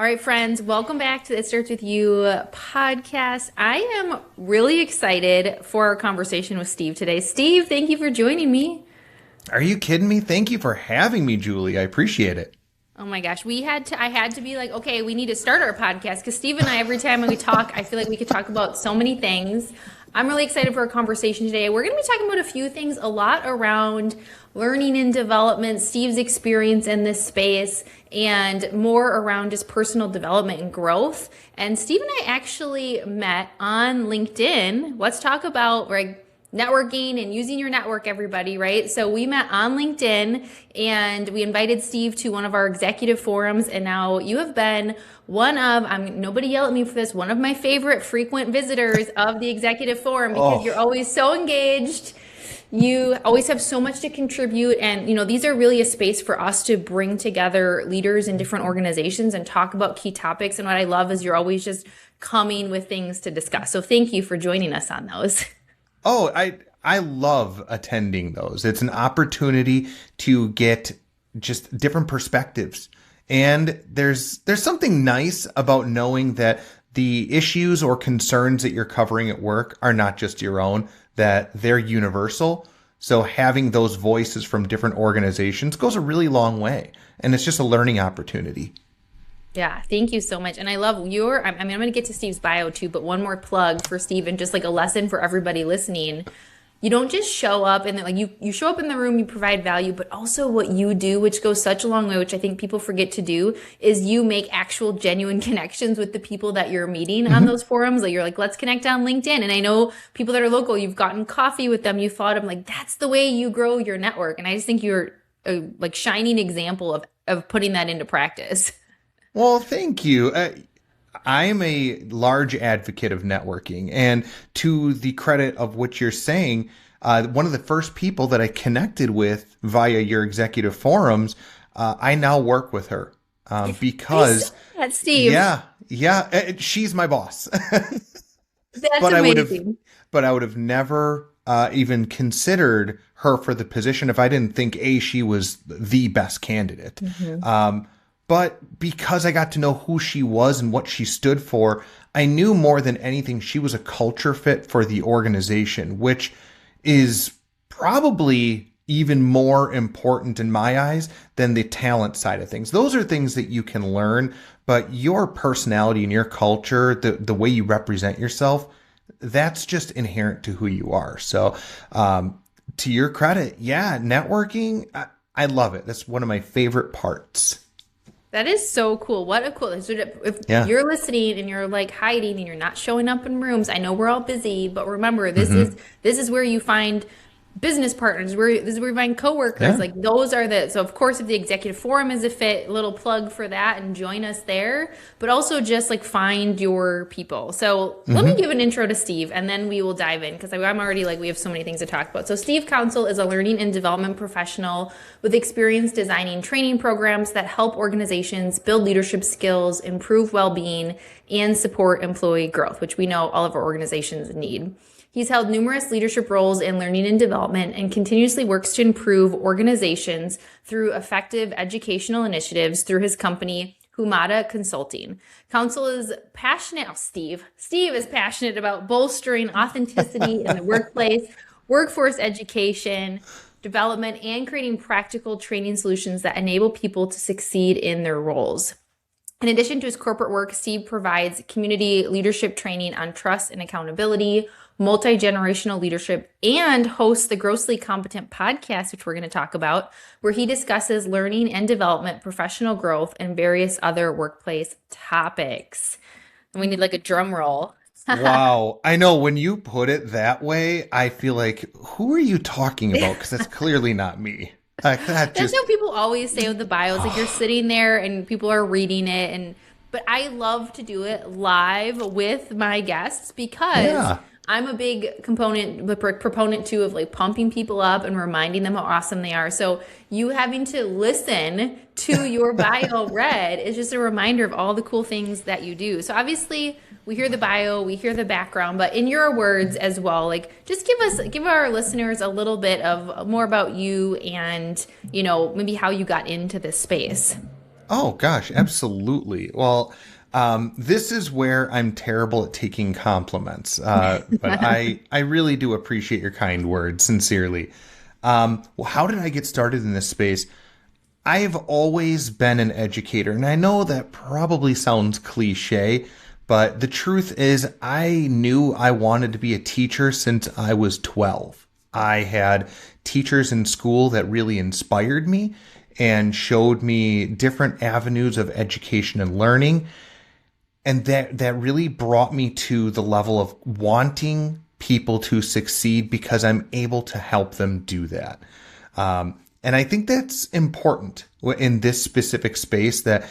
All right, friends, welcome back to It Starts With You podcast. I am really excited for our conversation with Steve today. Steve, thank you for joining me. Are you kidding me? Thank you for having me, Julie. I appreciate it. Oh my gosh, I had to be like, okay, we need to start our podcast because Steve and I, every time we talk, I feel like we could talk about so many things. I'm really excited for our conversation today. We're going to be talking about a few things, a lot around learning and development, Steve's experience in this space, and more around just personal development and growth. And Steve and I actually met on LinkedIn. Let's talk about networking and using your network, everybody, right? So we met on LinkedIn and we invited Steve to one of our executive forums. And now you have been nobody yell at me for this, one of my favorite frequent visitors of the executive forum because you're always so engaged. You always have so much to contribute. And, these are really a space for us to bring together leaders in different organizations and talk about key topics. And what I love is you're always just coming with things to discuss. So thank you for joining us on those. Oh, I love attending those. It's an opportunity to get just different perspectives. And there's something nice about knowing that the issues or concerns that you're covering at work are not just your own, that they're universal. So having those voices from different organizations goes a really long way. And it's just a learning opportunity. Yeah, thank you so much. And I love I'm going to get to Steve's bio too, but one more plug for Steve and just like a lesson for everybody listening. You don't just show up and you show up in the room, you provide value, but also what you do, which goes such a long way, which I think people forget to do, is you make actual genuine connections with the people that you're meeting on those forums. Like you're like, let's connect on LinkedIn. And I know people that are local, you've gotten coffee with them, you followed them. Like that's the way you grow your network. And I just think you're a shining example of putting that into practice. Well, thank you. I am a large advocate of networking, and to the credit of what you're saying, one of the first people that I connected with via your executive forums, I now work with her because that's Steve. Yeah, she's my boss. That's amazing. I would have never even considered her for the position if I didn't think she was the best candidate. Mm-hmm. But because I got to know who she was and what she stood for, I knew more than anything she was a culture fit for the organization, which is probably even more important in my eyes than the talent side of things. Those are things that you can learn, but your personality and your culture, the way you represent yourself, that's just inherent to who you are. So to your credit, yeah, networking, I love it. That's one of my favorite parts. That is so cool. What a cool, if you're listening and you're like hiding and you're not showing up in rooms, I know we're all busy, but remember this is where you find business partners, this is where you find coworkers. Yeah. Like those are so of course if the executive forum is a fit, little plug for that and join us there, but also just like find your people. So let me give an intro to Steve and then we will dive in because I'm already we have so many things to talk about. So Steve Counsell is a learning and development professional with experience designing training programs that help organizations build leadership skills, improve well-being, and support employee growth, which we know all of our organizations need. He's held numerous leadership roles in learning and development and continuously works to improve organizations through effective educational initiatives through his company, Humada Consulting. Counsell is passionate, Steve is passionate about bolstering authenticity in the workplace, workforce education, development, and creating practical training solutions that enable people to succeed in their roles. In addition to his corporate work, Steve provides community leadership training on trust and accountability, multi-generational leadership, and hosts the Grossly Competent podcast, which we're going to talk about, where he discusses learning and development, professional growth, and various other workplace topics. And we need a drum roll. Wow. I know when you put it that way, I feel like, who are you talking about? Because that's clearly not me. That's what people always say with the bios. You're sitting there and people are reading it. But I love to do it live with my guests because I'm a big proponent too of pumping people up and reminding them how awesome they are. So you having to listen to your bio read is just a reminder of all the cool things that you do. So obviously we hear the bio, we hear the background, but in your words as well, just give our listeners a little bit of more about you and, maybe how you got into this space. Oh gosh, absolutely. Well, this is where I'm terrible at taking compliments, but I really do appreciate your kind words, sincerely. Well, how did I get started in this space? I've always been an educator, and I know that probably sounds cliche, but the truth is I knew I wanted to be a teacher since I was 12. I had teachers in school that really inspired me and showed me different avenues of education and learning. And that really brought me to the level of wanting people to succeed because I'm able to help them do that. And I think that's important in this specific space, that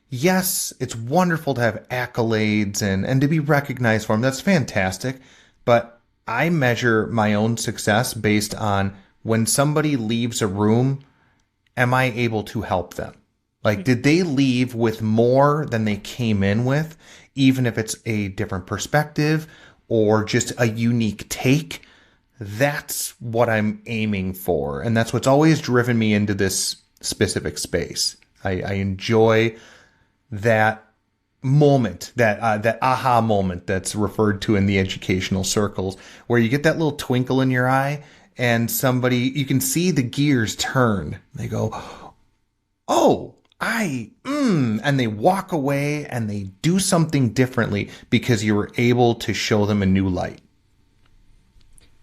yes, it's wonderful to have accolades and to be recognized for them. That's fantastic. But I measure my own success based on when somebody leaves a room, am I able to help them? Like, did they leave with more than they came in with, even if it's a different perspective or just a unique take? That's what I'm aiming for. And that's what's always driven me into this specific space. I enjoy that moment, that aha moment that's referred to in the educational circles, where you get that little twinkle in your eye and somebody, you can see the gears turn. They go, oh, and they walk away and they do something differently because you were able to show them a new light.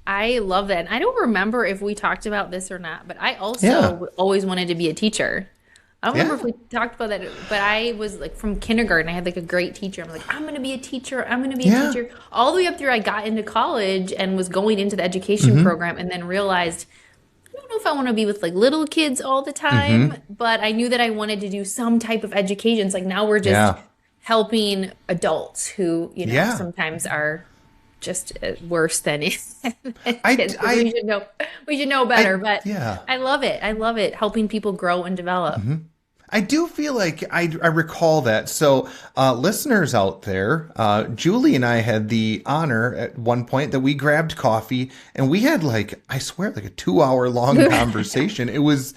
I love that. And I don't remember if we talked about this or not, but I also always wanted to be a teacher. I don't remember if we talked about that, but I was like from kindergarten, I had like a great teacher. I'm like, I'm going to be a teacher. I'm going to be a teacher. All the way up through I got into college and was going into the education program, and then realized, I don't know if I want to be with like little kids all the time, but I knew that I wanted to do some type of education. It's like now we're just helping adults who, you know, sometimes are just worse than kids. We should know better, but I love it. I love it. Helping people grow and develop. I do feel like I recall that. So, listeners out there, Julie and I had the honor at one point that we grabbed coffee and we had like, I swear, like a 2-hour long conversation. It was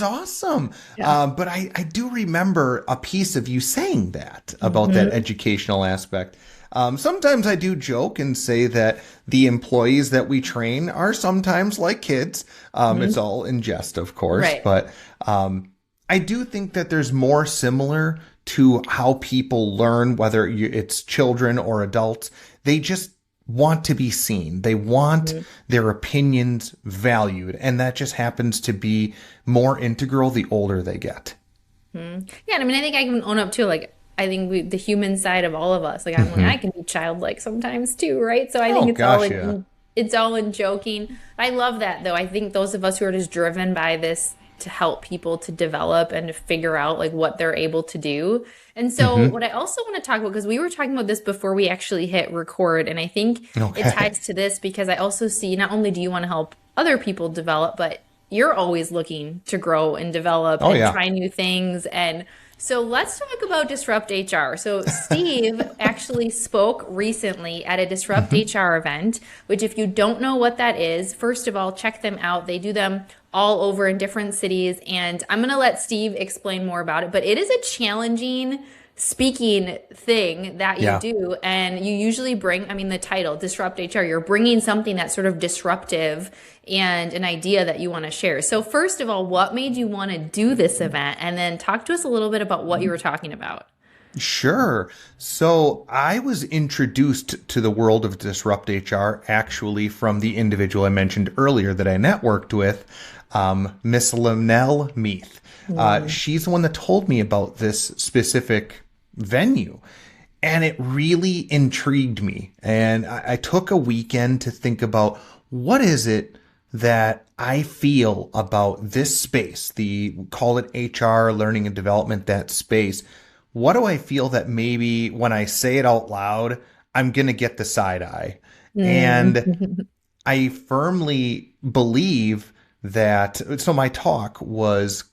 awesome. But I do remember a piece of you saying that about that educational aspect. Sometimes I do joke and say that the employees that we train are sometimes like kids. It's all in jest, of course, but, I do think that there's more similar to how people learn, whether it's children or adults. They just want to be seen. They want their opinions valued. And that just happens to be more integral the older they get. Yeah. I mean, I think I can own up to, like, I think the human side of all of us, like I can be childlike sometimes too, right? So I think it's all in joking. I love that though. I think those of us who are just driven by this to help people to develop and to figure out like what they're able to do. And so what I also want to talk about, because we were talking about this before we actually hit record, and I think it ties to this because I also see not only do you want to help other people develop, but you're always looking to grow and develop and try new things. And so let's talk about Disrupt HR. So Steve actually spoke recently at a Disrupt HR event, which if you don't know what that is, first of all, check them out. They do them all over in different cities. And I'm going to let Steve explain more about it. But it is a challenging speaking thing that you do. And you usually bring, I mean, the title, Disrupt HR, you're bringing something that's sort of disruptive and an idea that you want to share. So first of all, what made you want to do this event? And then talk to us a little bit about what you were talking about. Sure. So I was introduced to the world of Disrupt HR actually from the individual I mentioned earlier that I networked with, Miss Linnell Meath. She's the one that told me about this specific venue. And it really intrigued me. And I took a weekend to think about what is it that I feel about this space, call it HR, learning and development, that space. What do I feel that maybe when I say it out loud, I'm going to get the side eye? And I firmly believe that, so my talk was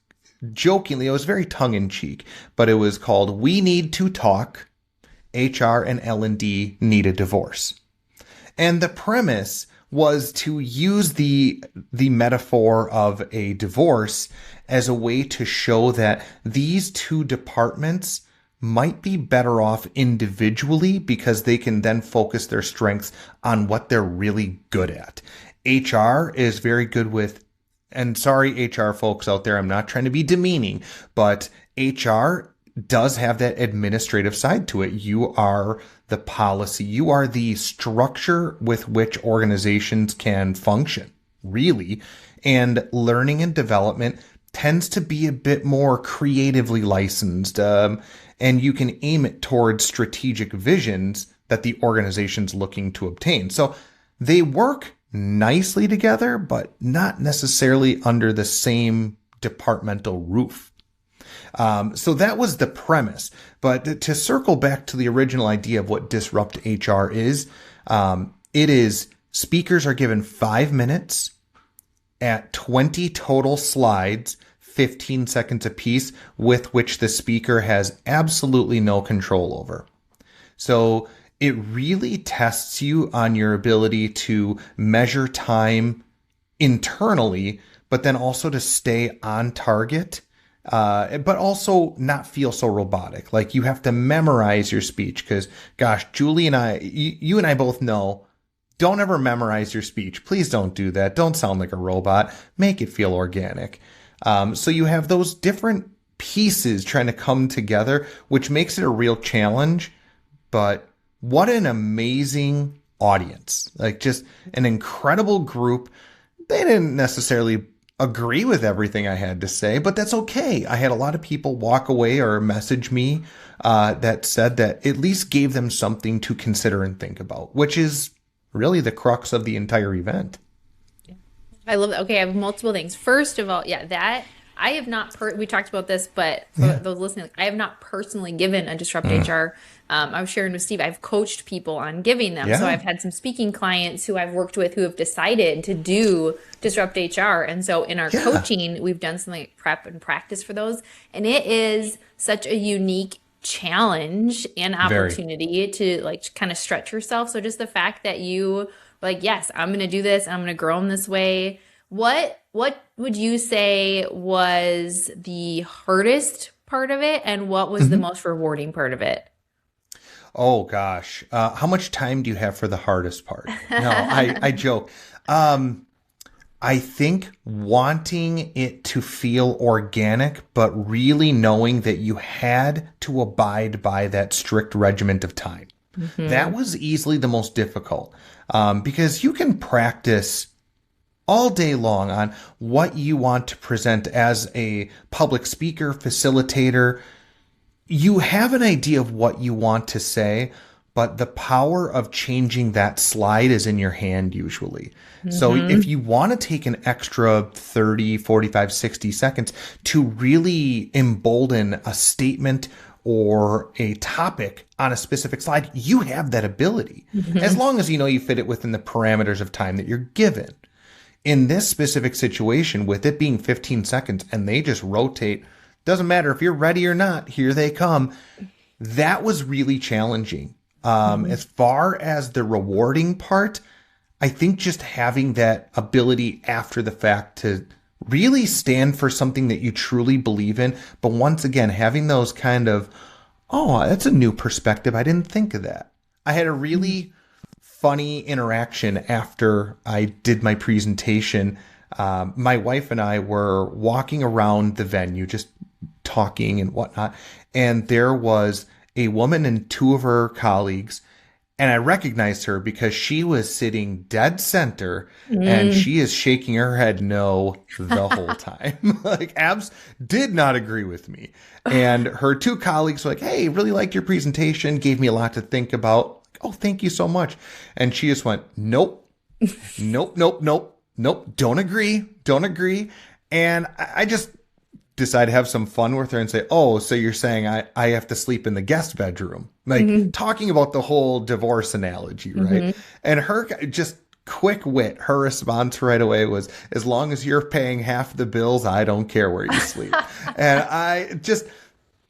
jokingly, it was very tongue in cheek, but it was called We Need to Talk, HR and L&D Need a Divorce. And the premise was to use the metaphor of a divorce as a way to show that these two departments might be better off individually because they can then focus their strengths on what they're really good at. HR is very good with, and sorry, HR folks out there, I'm not trying to be demeaning, but HR does have that administrative side to it. You are the policy. You are the structure with which organizations can function, really. And learning and development tends to be a bit more creatively licensed, and you can aim it towards strategic visions that the organization's looking to obtain. So they work nicely together, but not necessarily under the same departmental roof. So that was the premise. But to circle back to the original idea of what Disrupt HR is, it is speakers are given 5 minutes at 20 total slides, 15 seconds apiece, with which the speaker has absolutely no control over. So it really tests you on your ability to measure time internally, but then also to stay on target, but also not feel so robotic. Like you have to memorize your speech because, gosh, Julie and I, you and I both know, don't ever memorize your speech. Please don't do that. Don't sound like a robot. Make it feel organic. So you have those different pieces trying to come together, which makes it a real challenge. But what an amazing audience. Like just an incredible group. They didn't necessarily agree with everything I had to say, but that's okay. I had a lot of people walk away or message me that said that at least gave them something to consider and think about, which is really the crux of the entire event. I love that. Okay, I have multiple things. First of all, yeah, that I have not, we talked about this, but for those listening, I have not personally given a Disrupt HR. I was sharing with Steve, I've coached people on giving them. So I've had some speaking clients who I've worked with who have decided to do Disrupt HR. And so in our coaching, we've done some like prep and practice for those. And it is such a unique challenge and opportunity to like kind of stretch yourself. So just the fact that you like, yes, I'm going to do this. I'm going to grow in this way. What would you say was the hardest part of it? And what was the most rewarding part of it? Oh, gosh. How much time do you have for the hardest part? No, I joke. I think wanting it to feel organic, but really knowing that you had to abide by that strict regiment of time. That was easily the most difficult. Because you can practice all day long on what you want to present as a public speaker, facilitator. You have an idea of what you want to say, but the power of changing that slide is in your hand usually. So if you want to take an extra 30, 45, 60 seconds to really embolden a statement or a topic on a specific slide, you have that ability. As long as you know you fit it within the parameters of time that you're given. In this specific situation, with it being 15 seconds and they just rotate, doesn't matter if you're ready or not, here they come. That was really challenging. As far as the rewarding part, I think just having that ability after the fact to really stand for something that you truly believe in. But once again, having those kind of, oh, that's a new perspective. I didn't think of that. I had a really funny interaction after I did my presentation. My wife and I were walking around the venue, just talking and whatnot. And there was a woman and two of her colleagues. And I recognized her because she was sitting dead center and she is shaking her head no the whole time. Like abs did not agree with me. And her two colleagues were like, hey, really liked your presentation. Gave me a lot to think about. Oh, thank you so much. And she just went, nope, nope, nope, nope, nope. Don't agree. Don't agree. And I just decided to have some fun with her and say, oh, so you're saying I have to sleep in the guest bedroom, like talking about the whole divorce analogy, right? And her just quick wit, her response right away was, as long as you're paying half the bills, I don't care where you sleep. And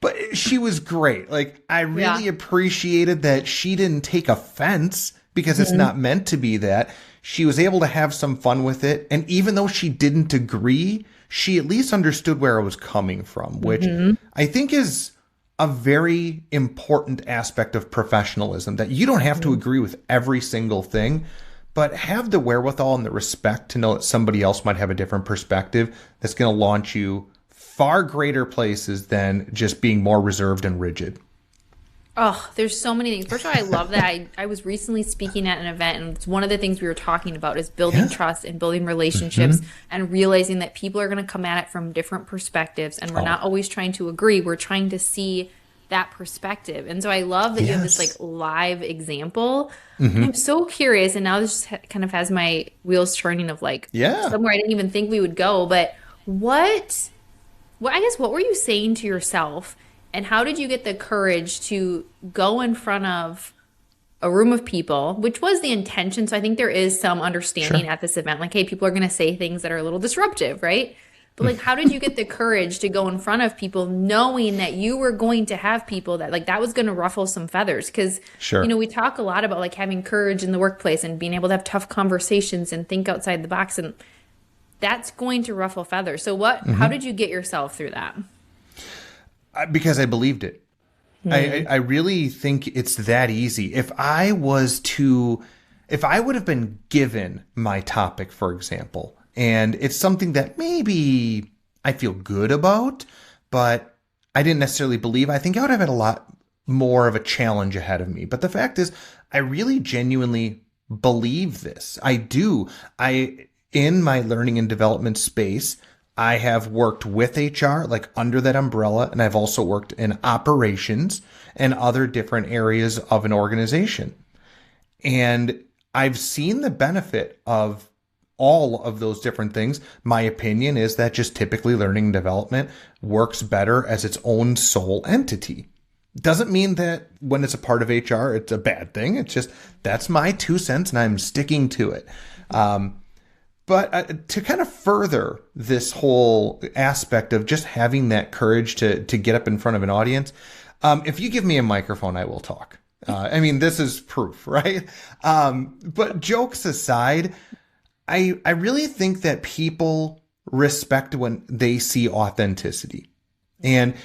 but she was great. Like I really appreciated that she didn't take offense because it's not meant to be that. She was able to have some fun with it. And even though she didn't agree, she at least understood where I was coming from, which I think is a very important aspect of professionalism, that you don't have to agree with every single thing, but have the wherewithal and the respect to know that somebody else might have a different perspective that's going to launch you far greater places than just being more reserved and rigid. Oh, there's so many things. First of all, I love that. I was recently speaking at an event, and it's one of the things we were talking about is building trust and building relationships and realizing that people are going to come at it from different perspectives, and we're not always trying to agree. We're trying to see that perspective. And so I love that you have this like live example. I'm so curious, and now this just kind of has my wheels turning of like somewhere I didn't even think we would go. But what I guess, what were you saying to yourself? And how did you get the courage to go in front of a room of people, which was the intention? So I think there is some understanding at this event, like, hey, people are going to say things that are a little disruptive, right? But like, how did you get the courage to go in front of people knowing that you were going to have people that like that was going to ruffle some feathers? Because, you know, we talk a lot about like having courage in the workplace and being able to have tough conversations and think outside the box. And that's going to ruffle feathers. So how did you get yourself through that? Because I believed it. I really think it's that easy. If I would have been given my topic, for example, and it's something that maybe I feel good about, but I didn't necessarily believe, I think I would have had a lot more of a challenge ahead of me. But the fact is, I really genuinely believe this. I do. In my learning and development space, I have worked with HR, like under that umbrella, and I've also worked in operations and other different areas of an organization. And I've seen the benefit of all of those different things. My opinion is that just typically learning and development works better as its own sole entity. Doesn't mean that when it's a part of HR, it's a bad thing. It's just, that's my 2 cents and I'm sticking to it. But to kind of further this whole aspect of just having that courage to get up in front of an audience, if you give me a microphone, I will talk. I mean, this is proof, right? But jokes aside, I really think that people respect when they see authenticity. And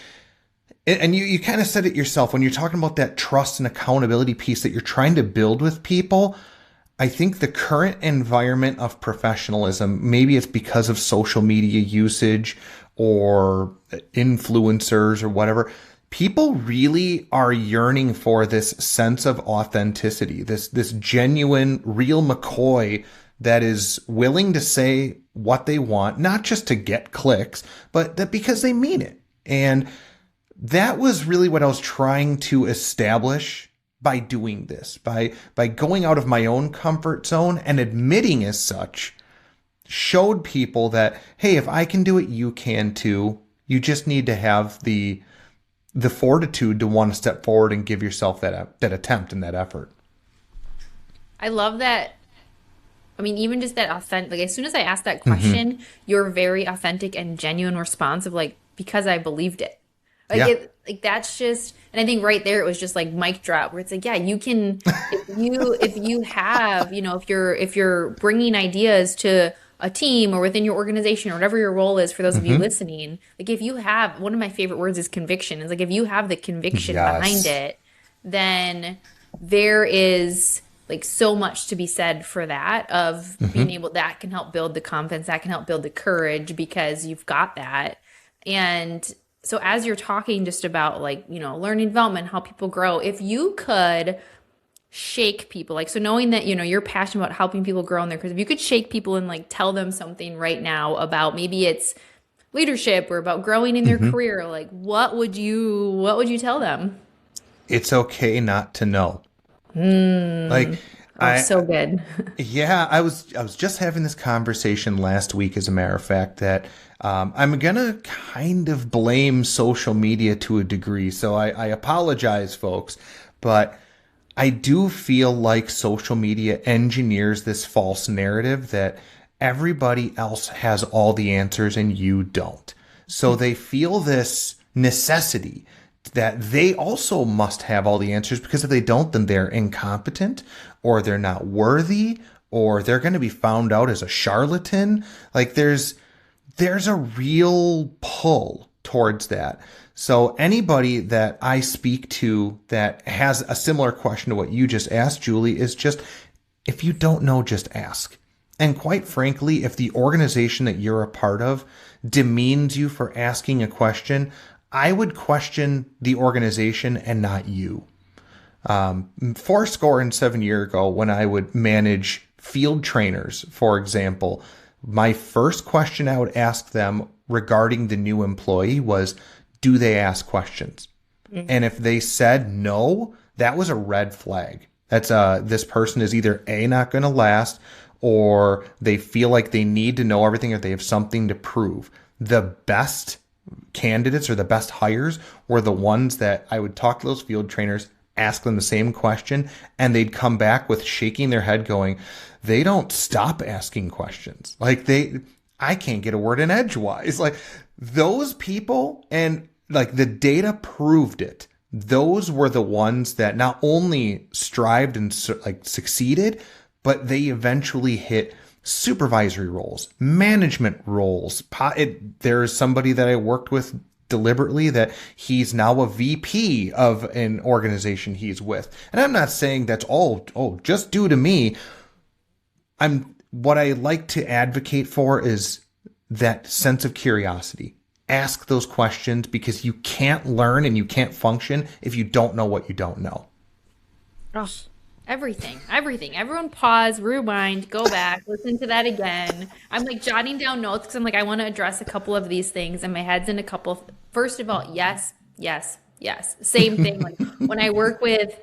you kind of said it yourself when you're talking about that trust and accountability piece that you're trying to build with people. I think the current environment of professionalism, maybe it's because of social media usage or influencers or whatever, people really are yearning for this sense of authenticity, this genuine, real McCoy that is willing to say what they want, not just to get clicks, but that because they mean it. And that was really what I was trying to establish by doing this, by going out of my own comfort zone and admitting as such, showed people that, hey, if I can do it, you can too. You just need to have the fortitude to want to step forward and give yourself that attempt and that effort. I love that. I mean, even just that authentic, like as soon as I asked that question, your very authentic and genuine response of like, because I believed it. Like that's just, and I think right there it was just like mic drop where it's like, yeah, you can, if you have, you know, if you're bringing ideas to a team or within your organization or whatever your role is for those of you listening, like if you have, one of my favorite words is conviction. It's like if you have the conviction behind it, then there is like so much to be said for that of being able, that can help build the confidence, that can help build the courage because you've got that. And so as you're talking just about like, you know, learning development, how people grow, if you could shake people, like, so knowing that, you know, you're passionate about helping people grow in their careers, if you could shake people and like tell them something right now about maybe it's leadership or about growing in their career, like what would you tell them? It's okay not to know. So good. Yeah, I was just having this conversation last week, as a matter of fact, that I'm gonna kind of blame social media to a degree. So I apologize, folks, but I do feel like social media engineers this false narrative that everybody else has all the answers and you don't. So they feel this necessity that they also must have all the answers, because if they don't, then they're incompetent, or they're not worthy, or they're going to be found out as a charlatan. Like there's a real pull towards that. So anybody that I speak to that has a similar question to what you just asked, Julie, is just, if you don't know, just ask. And quite frankly, if the organization that you're a part of demeans you for asking a question, I would question the organization and not you. 7 years ago, when I would manage field trainers, for example, my first question I would ask them regarding the new employee was, do they ask questions? Mm-hmm. And if they said no, that was a red flag. That's this person is either A, not going to last, or they feel like they need to know everything, or they have something to prove. The best candidates or the best hires were the ones that I would talk to those field trainers, ask them the same question, and they'd come back with shaking their head going, they don't stop asking questions. Like I can't get a word in edgewise. Like those people, and like the data proved it. Those were the ones that not only strived and succeeded, but they eventually hit supervisory roles, management roles. There's somebody that I worked with deliberately that he's now a VP of an organization he's with. And I'm not saying that's all, just due to me. What I like to advocate for is that sense of curiosity. Ask those questions, because you can't learn and you can't function if you don't know what you don't know. Oh, everything. Everyone pause, rewind, go back, listen to that again. I'm like jotting down notes because I'm like, I want to address a couple of these things, and my head's in a couple. First of all, yes. Same thing. Like when I work with,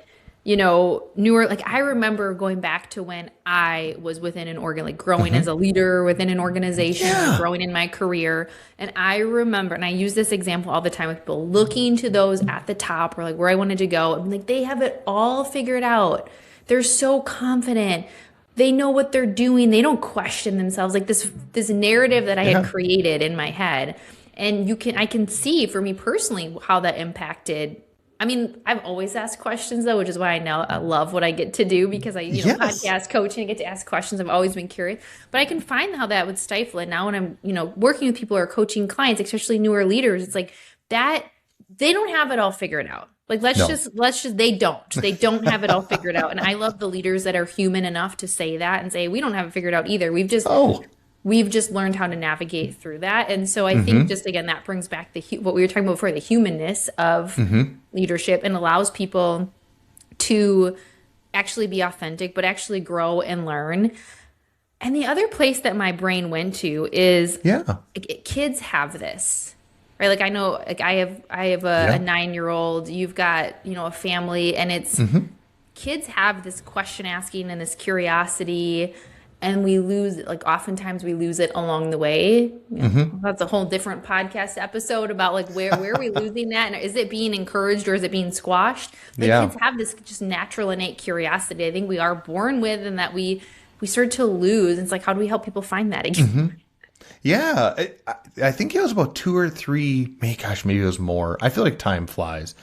newer, like I remember going back to when I was within an growing as a leader within an organization, growing in my career. And I remember, and I use this example all the time with people, looking to those at the top, or like where I wanted to go. I'm like, they have it all figured out. They're so confident. They know what they're doing. They don't question themselves. Like this narrative that I had created in my head. And I can see for me personally how that impacted. I mean, I've always asked questions though, which is why I love what I get to do, because I, podcast coaching, I get to ask questions. I've always been curious, but I can find how that would stifle it. Now when I'm, working with people or coaching clients, especially newer leaders, it's like that they don't have it all figured out. Like, they don't have it all figured out. And I love the leaders that are human enough to say that and say, we don't have it figured out either. We've just learned how to navigate through that. And so I think just, again, that brings back what we were talking about before, the humanness of leadership, and allows people to actually be authentic, but actually grow and learn. And the other place that my brain went to is kids have this, right? Like I know, like I have a 9-year-old, you've got, a family, and it's kids have this question asking and this curiosity. And we lose it, like oftentimes we lose it along the way. That's a whole different podcast episode about like where are we losing that? And is it being encouraged or is it being squashed? Kids have this just natural innate curiosity I think we are born with, and that we start to lose. It's like, how do we help people find that again? Yeah. I think it was about 2 or 3, maybe it was more. I feel like time flies.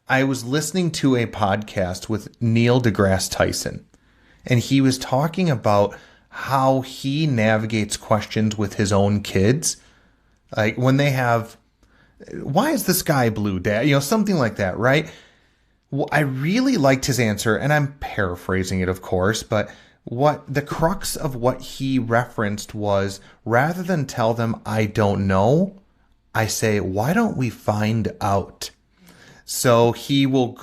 I was listening to a podcast with Neil deGrasse Tyson, and he was talking about how he navigates questions with his own kids. Like when they have, why is the sky blue, Dad? Something like that, right? Well, I really liked his answer, and I'm paraphrasing it, of course, but what the crux of what he referenced was, rather than tell them, I don't know, I say, why don't we find out? So he will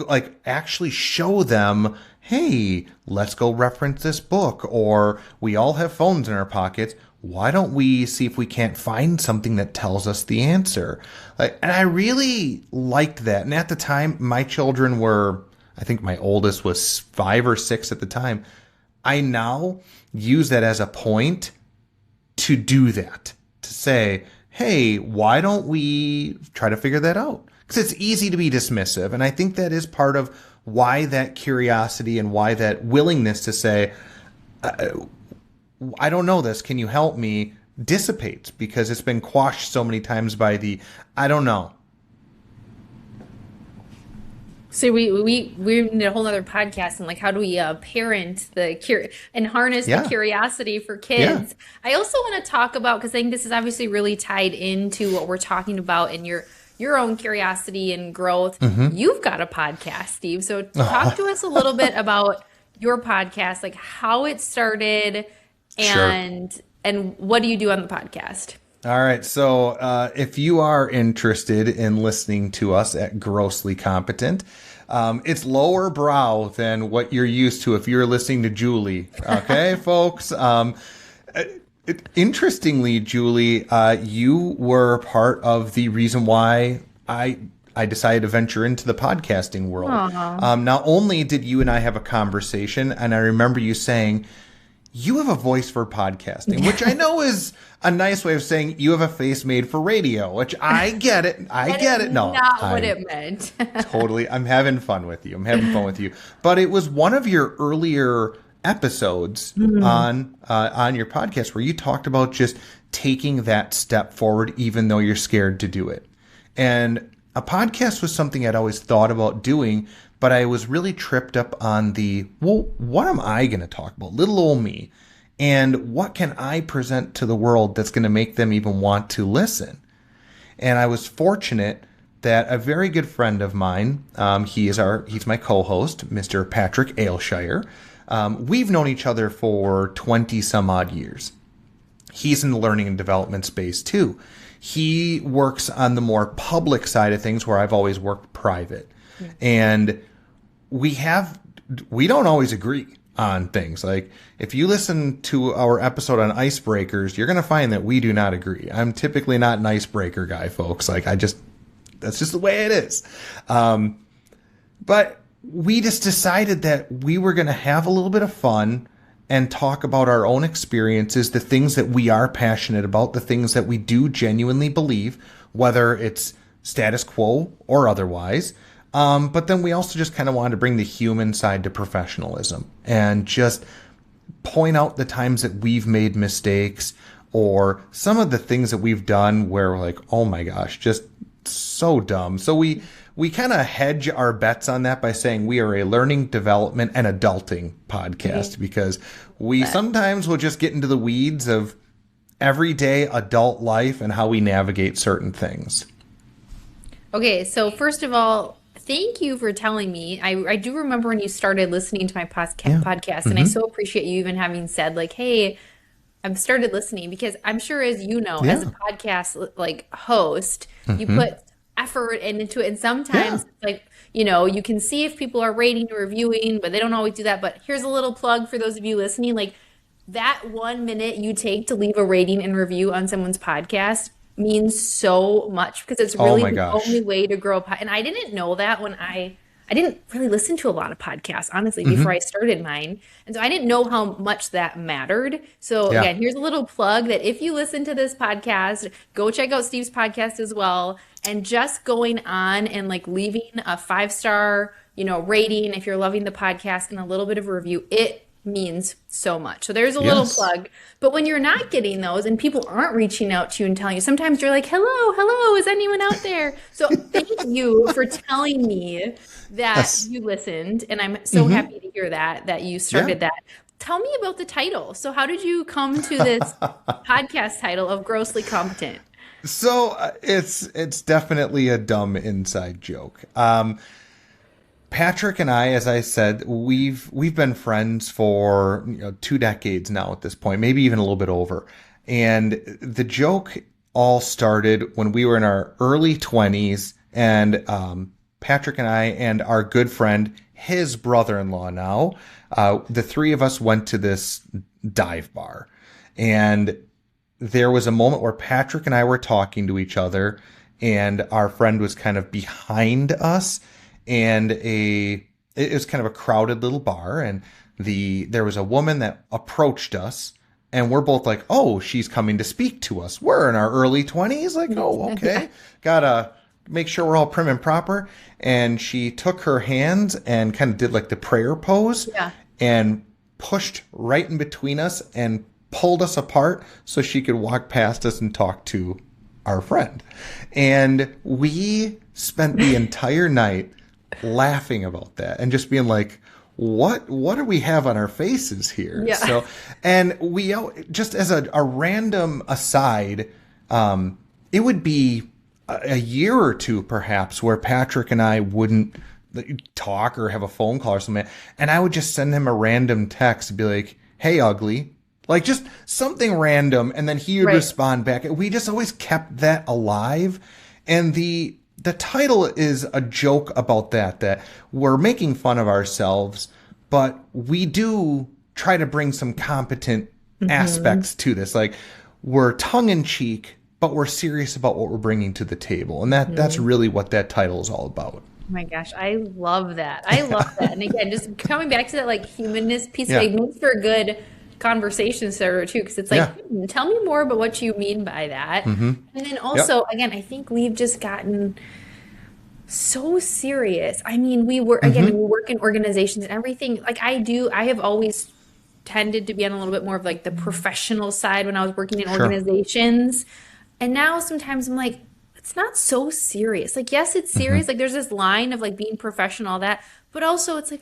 actually show them, hey, let's go reference this book, or we all have phones in our pockets. Why don't we see if we can't find something that tells us the answer? And I really liked that. And at the time, my children were, I think my oldest was 5 or 6 at the time. I now use that as a point to do that, to say, hey, why don't we try to figure that out? Because it's easy to be dismissive. And I think that is part of why that curiosity and why that willingness to say, I don't know this, can you help me, dissipates, because it's been quashed so many times by the, I don't know. So we need a whole other podcast and like how do we parent and harness the Yeah. curiosity for Yeah. kids. I also want to talk about because I think this is obviously really tied into what we're talking about in your own curiosity and growth. You've got a podcast, Steve. So talk to us a little bit about your podcast, like how it started Sure. and what do you do on the podcast? All right. So if you are interested in listening to us at Grossly Competent, it's lower brow than what you're used to if you're listening to Julie. Okay, folks. Interestingly, Julie, you were part of the reason why I decided to venture into the podcasting world. Not only did you and I have a conversation, and I remember you saying, you have a voice for podcasting, which I know is a nice way of saying you have a face made for radio, which I get it. I get it. No, not what it meant. Totally. I'm having fun with you. But it was one of your earlier episodes on your podcast where you talked about just taking that step forward, even though you're scared to do it. And a podcast was something I'd always thought about doing, but I was really tripped up on what am I going to talk about? Little old me. And what can I present to the world that's going to make them even want to listen? And I was fortunate that a very good friend of mine, he's my co-host, Mr. Patrick Ailshire. We've known each other for 20 some odd years. He's in the learning and development space too. He works on the more public side of things where I've always worked private. Yeah. And we don't always agree on things. Like if you listen to our episode on icebreakers, you're going to find that we do not agree. I'm typically not an icebreaker guy, folks. Like that's just the way it is. But we just decided that we were going to have a little bit of fun and talk about our own experiences, the things that we are passionate about, the things that we do genuinely believe, whether it's status quo or otherwise. But then we also just kind of wanted to bring the human side to professionalism and just point out the times that we've made mistakes or some of the things that we've done where we're like, oh my gosh, just so dumb. So we kind of hedge our bets on that by saying we are a learning, development, and adulting podcast because we sometimes will just get into the weeds of everyday adult life and how we navigate certain things. Okay, so first of all, thank you for telling me. I do remember when you started listening to my podcast, and I so appreciate you even having said like, hey, I've started listening because I'm sure as you know, as a podcast like host, you put effort into it. And sometimes it's like, you can see if people are rating or reviewing, but they don't always do that. But here's a little plug for those of you listening. Like that 1 minute you take to leave a rating and review on someone's podcast means so much because it's really the only way to grow. And I didn't know that when I didn't really listen to a lot of podcasts, honestly, before I started mine. And so I didn't know how much that mattered. So again, here's a little plug that if you listen to this podcast, go check out Steve's podcast as well. And just going on and like leaving a 5-star, rating if you're loving the podcast and a little bit of a review, it means so much. So there's a little plug. But when you're not getting those and people aren't reaching out to you and telling you, sometimes you're like, hello, is anyone out there? So thank you for telling me that you listened. And I'm so happy to hear that you started that. Tell me about the title. So how did you come to this podcast title of Grossly Competent? So it's definitely a dumb inside joke. Patrick and I, as I said, we've been friends for 2 decades now at this point, maybe even a little bit over. And the joke all started when we were in our early 20s, and Patrick and I and our good friend, his brother-in-law now, the three of us went to this dive bar, and there was a moment where Patrick and I were talking to each other and our friend was kind of behind us, and it was kind of a crowded little bar, and there was a woman that approached us, and we're both like, oh, she's coming to speak to us. We're in our early 20s. Like, oh, okay. Gotta make sure we're all prim and proper. And she took her hands and kind of did like the prayer pose and pushed right in between us and pulled us apart so she could walk past us and talk to our friend. And we spent the entire night laughing about that and just being like, what do we have on our faces here? Yeah. So, and we, just as a random aside, it would be a year or two perhaps where Patrick and I wouldn't talk or have a phone call or something. And I would just send him a random text and be like, hey, ugly. Like just something random. And then he would respond back. We just always kept that alive. And the title is a joke about that we're making fun of ourselves, but we do try to bring some competent aspects to this. Like we're tongue in cheek, but we're serious about what we're bringing to the table. And that's really what that title is all about. Oh my gosh, I love that. I love that. And again, just coming back to that like humanness piece, like makes for a good conversation starter too, because it's like, tell me more about what you mean by that. And then also, again, I think we've just gotten so serious. I mean, we work in organizations and everything. Like I have always tended to be on a little bit more of like the professional side when I was working in organizations. And now sometimes I'm like, it's not so serious. Like, yes, it's serious. Like there's this line of like being professional, all that, but also it's like,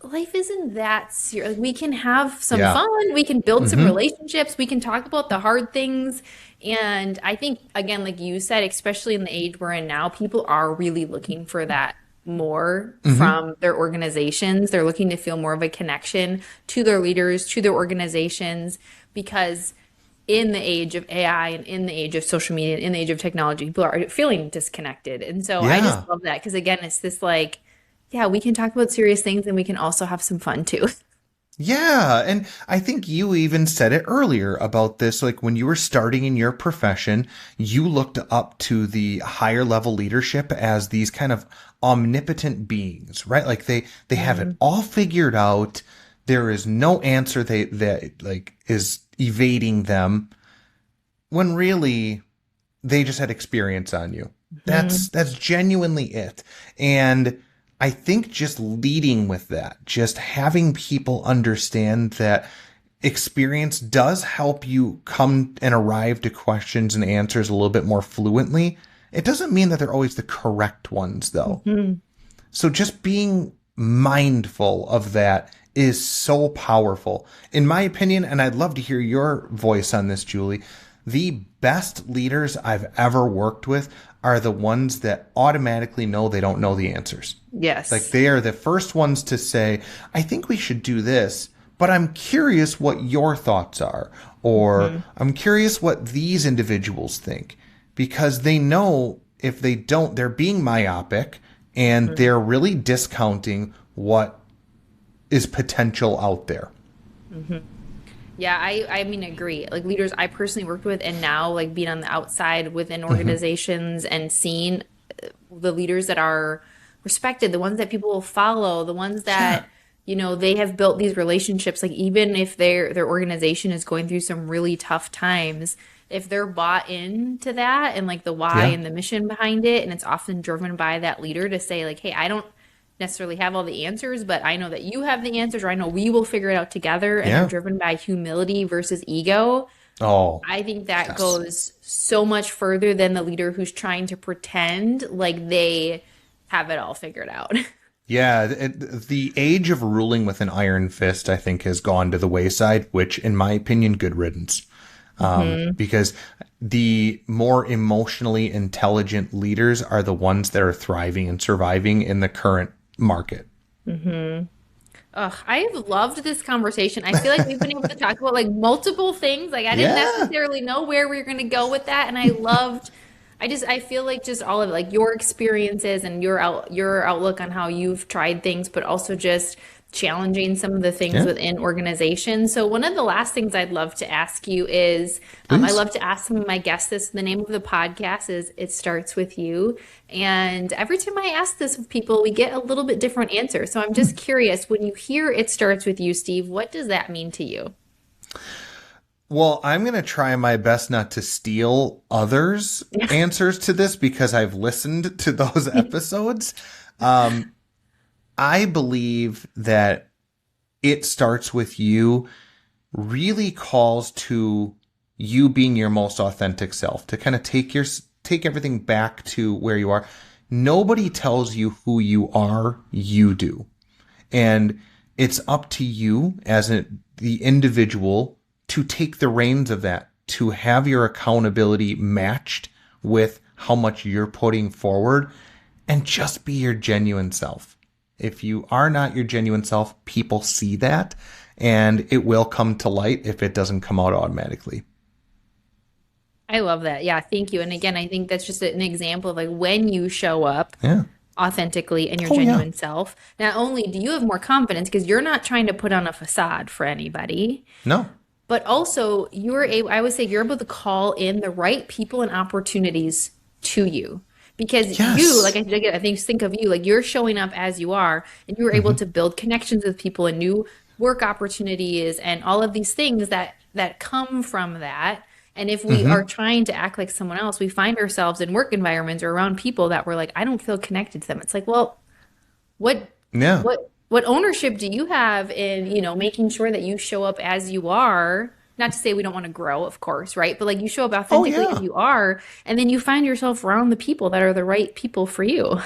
life isn't that serious. Like, we can have some fun. We can build some relationships. We can talk about the hard things. And I think, again, like you said, especially in the age we're in now, people are really looking for that more from their organizations. They're looking to feel more of a connection to their leaders, to their organizations, because in the age of AI and in the age of social media and in the age of technology, people are feeling disconnected. And so I just love that, because again, it's this like, yeah, we can talk about serious things and we can also have some fun too. Yeah. And I think you even said it earlier about this. Like when you were starting in your profession, you looked up to the higher level leadership as these kind of omnipotent beings, right? Like they have it all figured out. There is no answer that like is evading them, when really they just had experience on you. That's genuinely it. And I think just leading with that, just having people understand that experience does help you come and arrive to questions and answers a little bit more fluently. It doesn't mean that they're always the correct ones, though. So just being mindful of that is so powerful. In my opinion, and I'd love to hear your voice on this, Julie, the best leaders I've ever worked with are the ones that automatically know they don't know the answers. Yes. Like they are the first ones to say, I think we should do this, but I'm curious what your thoughts are, or I'm curious what these individuals think, because they know if they don't, they're being myopic and they're really discounting what is potential out there. Yeah, I mean, agree. Like leaders I personally worked with, and now like being on the outside within organizations and seeing the leaders that are respected, the ones that people will follow, the ones that, you know, they have built these relationships. Like even if their organization is going through some really tough times, if they're bought into that and like the why and the mission behind it, and it's often driven by that leader to say like, hey, I don't necessarily have all the answers, but I know that you have the answers, or I know we will figure it out together, and they're driven by humility versus ego. I think that goes so much further than the leader who's trying to pretend like they have it all figured out. The age of ruling with an iron fist, I think, has gone to the wayside, which in my opinion, good riddance. Because the more emotionally intelligent leaders are the ones that are thriving and surviving in the current market. I have loved this conversation. I feel like we've been able to talk about like multiple things. Like I didn't necessarily know where we were going to go with that, and I feel like just all of it, like your experiences and your outlook on how you've tried things, but also just challenging some of the things within organizations. So one of the last things I'd love to ask you is, I love to ask some of my guests this. The name of the podcast is It Starts With You. And every time I ask this of people, we get a little bit different answer. So I'm just curious, when you hear It Starts With You, Steve, what does that mean to you? Well, I'm going to try my best not to steal others' answers to this, because I've listened to those episodes. I believe that It Starts With You really calls to you being your most authentic self, to kind of take everything back to where you are. Nobody tells you who you are, you do. And it's up to you as the individual to take the reins of that, to have your accountability matched with how much you're putting forward, and just be your genuine self. If you are not your genuine self, people see that, and it will come to light if it doesn't come out automatically. I love that. Yeah, thank you. And again, I think that's just an example of like when you show up Yeah. authentically and your Oh, yeah. genuine self, not only do you have more confidence because you're not trying to put on a facade for anybody, No. but also you're able, I would say you're able to call in the right people and opportunities to you. Because you, Yes. I think of you, like you're showing up as you are, and you were able to build connections with people and new work opportunities and all of these things that come from that. And if we are Mm-hmm. trying to act like someone else, we find ourselves in work environments or around people that we're like, I don't feel connected to them. It's like, well, what Yeah. what ownership do you have in, making sure that you show up as you are? Not to say we don't want to grow, of course, right? But like you show up Oh, authentically as yeah. you are, and then you find yourself around the people that are the right people for you.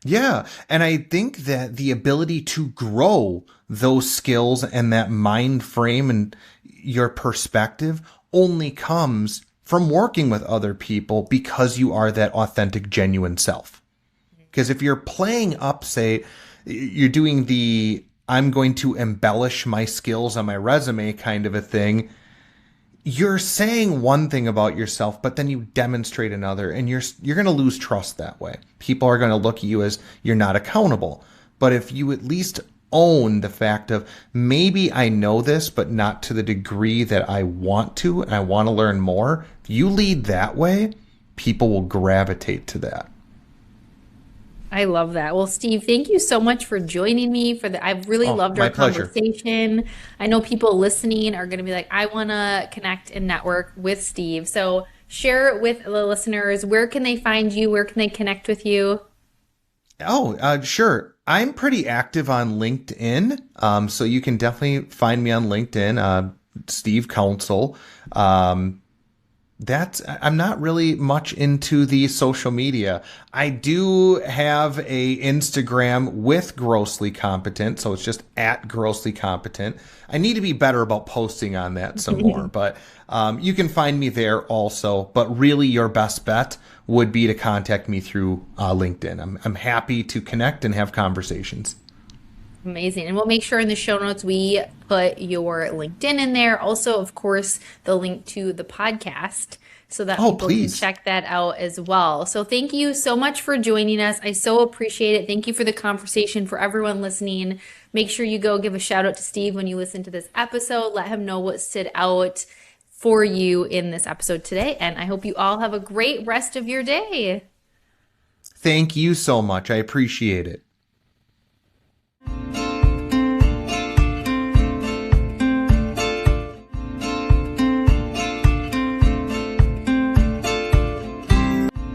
Yeah. And I think that the ability to grow those skills and that mind frame and your perspective only comes from working with other people because you are that authentic, genuine self. Because if you're playing up, say, you're doing the I'm going to embellish my skills on my resume kind of a thing, you're saying one thing about yourself, but then you demonstrate another, and you're going to lose trust that way. People are going to look at you as you're not accountable. But if you at least own the fact of maybe I know this, but not to the degree that I want to, and I want to learn more, if you lead that way, people will gravitate to that. I love that. Well, Steve, thank you so much for joining me for the I've really Oh, loved our my pleasure. conversation. I know people listening are going to be like, I want to connect and network with Steve. So share it with the listeners. Where can they find you? Where can they connect with you? Oh, sure. I'm pretty active on LinkedIn. So you can definitely find me on LinkedIn, Steve Counsell. I'm not really much into the social media. I do have a Instagram with Grossly Competent, so it's just at Grossly Competent. I need to be better about posting on that some more, but you can find me there also. But really, your best bet would be to contact me through LinkedIn. I'm happy to connect and have conversations. Amazing. And we'll make sure in the show notes we put your LinkedIn in there. Also, of course, the link to the podcast so that Oh, people can please. check that out as well. So thank you so much for joining us. I so appreciate it. Thank you for the conversation. For everyone listening, make sure you go give a shout out to Steve when you listen to this episode. Let him know what stood out for you in this episode today. And I hope you all have a great rest of your day. Thank you so much. I appreciate it.